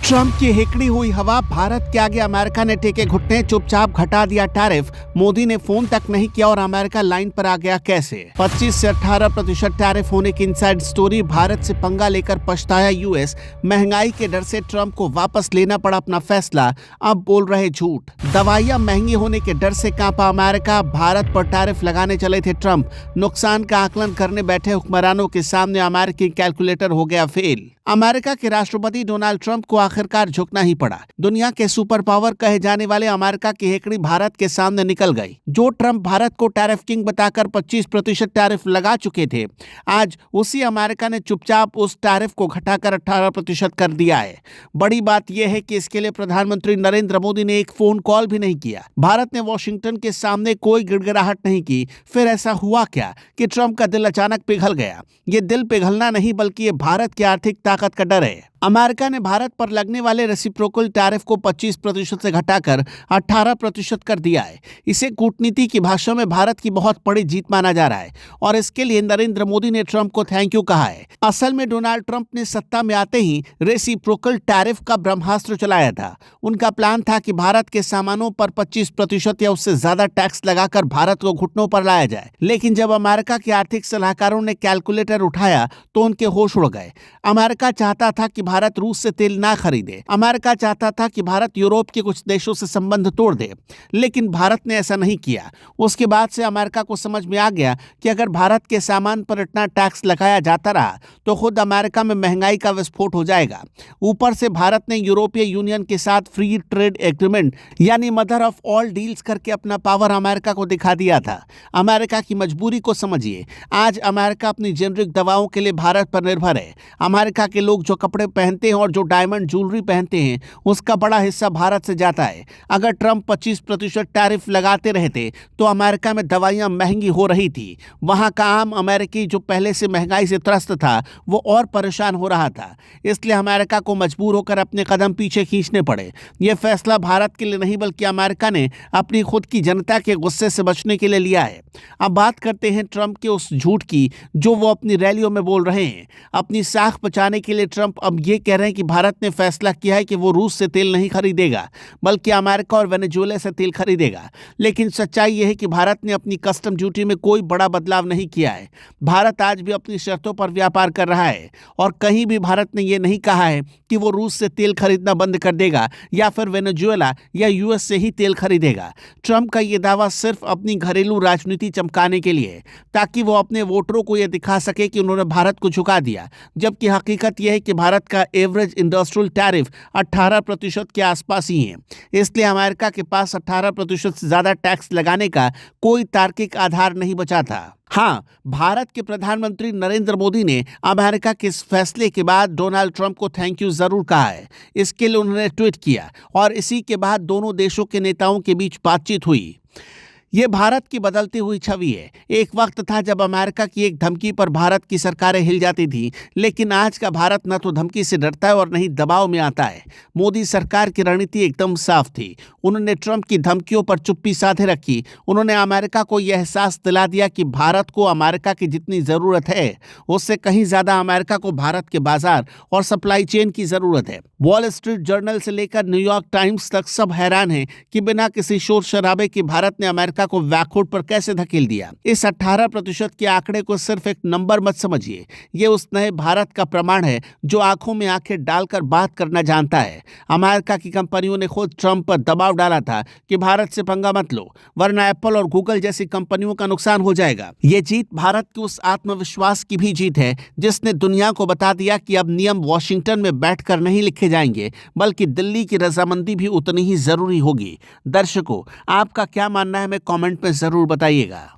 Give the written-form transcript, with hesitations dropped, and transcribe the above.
Trump की हेकड़ी हुई हवा, भारत के आगे अमेरिका ने टेके घुटने, चुपचाप घटा दिया टैरिफ। मोदी ने फोन तक नहीं किया और अमेरिका लाइन पर आ गया कैसे। 25 से 18% टैरिफ होने की इनसाइड स्टोरी। भारत से पंगा लेकर पछताया यूएस। महंगाई के डर से ट्रंप को वापस लेना पड़ा अपना फैसला, अब बोल रहे झूठ। दवाइयां महंगी होने के डर से कांपा अमेरिका, भारत पर टैरिफ लगाने चले थे ट्रंप। नुकसान का आकलन करने बैठे हुक्मरानों के सामने अमेरिकी कैलकुलेटर हो गया फेल। अमेरिका के राष्ट्रपति डोनाल्ड ट्रंप को आखिरकार झुकना ही पड़ा। दुनिया के सुपर पावर कहे जाने वाले अमेरिका की हेकड़ी भारत के सामने निकल गई। जो ट्रंप भारत को टैरिफ किंग बताकर 25% टैरिफ लगा चुके थे, आज उसी अमेरिका ने चुपचाप उस टैरिफ को घटाकर 18% कर दिया है। बड़ी बात यह है कि इसके लिए प्रधानमंत्री नरेंद्र मोदी ने एक फोन कॉल भी नहीं किया। भारत ने वॉशिंगटन के सामने कोई गिड़गिड़ाहट नहीं की। फिर ऐसा हुआ क्या कि ट्रंप का दिल अचानक पिघल गया। ये दिल पिघलना नहीं, बल्कि ये भारत की आर्थिक ताकत का डर है। अमेरिका ने भारत पर लगने वाले रेसिप्रोकल टैरिफ को 25% से घटाकर 18% कर दिया है। इसे कूटनीति की भाषा में भारत की बहुत बड़ी जीत माना जा रहा है और इसके लिए नरेंद्र मोदी ने ट्रंप को थैंक यू कहा है। असल में डोनाल्ड ट्रंप ने सत्ता में आते ही रेसिप्रोकल टैरिफ का ब्रह्मास्त्र चलाया था। उनका प्लान था कि भारत के सामानों पर 25% या उससे ज्यादा टैक्स लगाकर भारत को घुटनों पर लाया जाए। लेकिन जब अमेरिका के आर्थिक सलाहकारों ने कैलकुलेटर उठाया तो उनके होश उड़ गए। अमेरिका चाहता था कि भारत रूस से तेल ना खरीदे। अमेरिका चाहता था कि भारत यूरोप के कुछ देशों से संबंध तोड़ दे, लेकिन भारत ने ऐसा नहीं किया। उसके बाद से अमेरिका को समझ में आ गया कि अगर भारत के सामान पर इतना टैक्स लगाया जाता रहा तो खुद अमेरिका में महंगाई का विस्फोट हो जाएगा। ऊपर से भारत ने यूरोपीय यूनियन के साथ फ्री ट्रेड एग्रीमेंट यानी मदर ऑफ ऑल डील्स करके अपना पावर अमेरिका को दिखा दिया था। अमेरिका की मजबूरी को समझिए। आज अमेरिका अपनी जेनरिक दवाओं के लिए भारत पर निर्भर है। अमेरिका के लोग जो कपड़े पहनते हैं और जो डायमंड ज्वेलरी पहनते हैं, उसका बड़ा हिस्सा भारत से जाता है। अगर ट्रंप 25% टैरिफ लगाते रहते तो अमेरिका में दवाइयां महंगी हो रही थी। वहां का आम अमेरिकी जो पहले से महंगाई से त्रस्त था, वो और परेशान हो रहा था। इसलिए अमेरिका को मजबूर होकर अपने कदम पीछे खींचने पड़े। यह फैसला भारत के लिए नहीं, बल्कि अमेरिका ने अपनी खुद की जनता के गुस्से से बचने के लिए लिया है। अब बात करते हैं ट्रंप के उस झूठ की जो वो अपनी रैलियों में बोल रहे हैं। अपनी साख बचाने के लिए ट्रंप अब ये कह रहे हैं कि भारत ने फैसला किया है कि वो रूस से तेल नहीं खरीदेगा, बल्कि अमेरिका और वेनेजुएला से तेल खरीदेगा। लेकिन सच्चाई यह है कि भारत ने अपनी कस्टम ड्यूटी में कोई बड़ा बदलाव नहीं किया है। भारत आज भी अपनी शर्तों पर व्यापार कर रहा है और कहीं भी भारत ने यह नहीं कहा है कि वो रूस से तेल खरीदना बंद कर देगा या फिर वेनेजुएला या यूएस से ही तेल खरीदेगा। ट्रंप का यह दावा सिर्फ अपनी घरेलू राजनीति चमकाने के लिए, ताकि वो अपने वोटरों को यह दिखा सके कि उन्होंने भारत को झुका दिया, जबकि हकीकत यह है कि भारत का एवरेज इंडस्ट्रियल टैरिफ 18% के आसपास ही है। इसलिए अमेरिका के पास 18% से ज्यादा टैक्स लगाने का कोई तार्किक आधार नहीं बचा था। हाँ, भारत के प्रधानमंत्री नरेंद्र मोदी ने अमेरिका के इस फैसले के बाद डोनाल्ड ट्रंप को थैंक यू जरूर कहा है। इसके लिए उन्होंने ट्वीट किया और इसी के बाद दोनों देशों के नेताओं के बीच बातचीत हुई। ये भारत की बदलती हुई छवि है। एक वक्त था जब अमेरिका की एक धमकी पर भारत की सरकारें हिल जाती थी, लेकिन आज का भारत न तो धमकी से डरता है और न ही दबाव में आता है। मोदी सरकार की रणनीति एकदम साफ थी। उन्होंने ट्रंप की धमकियों पर चुप्पी साधे रखी। उन्होंने अमेरिका को यह एहसास दिला दिया कि भारत को अमेरिका की जितनी ज़रूरत है, उससे कहीं ज़्यादा अमेरिका को भारत के बाजार और सप्लाई चेन की ज़रूरत है। वॉल स्ट्रीट जर्नल से लेकर न्यूयॉर्क टाइम्स तक सब हैरान हैं कि बिना किसी शोर शराबे के भारत ने अमेरिका को बैकफुट पर कैसे धकेल दिया। इस 18% के आंकड़े को सिर्फ एक नंबर मत समझिए। ये उस नए भारत का प्रमाण है जो आंखों में आंखें डालकर बात करना जानता है। अमेरिका की कंपनियों ने खुद ट्रंप पर दबाव डाला था कि भारत से पंगा मत लो, वरना एप्पल और गूगल जैसी कंपनियों का नुकसान हो जाएगा। ये जीत भारत के उस आत्मविश्वास की भी जीत है जिसने दुनिया को बता दिया कि अब नियम वॉशिंगटन में बैठकर नहीं लिखे जाएंगे, बल्कि दिल्ली की रजामंदी भी उतनी ही जरूरी होगी। दर्शकों, आपका क्या मानना है, हमें कमेंट में जरूर बताइएगा।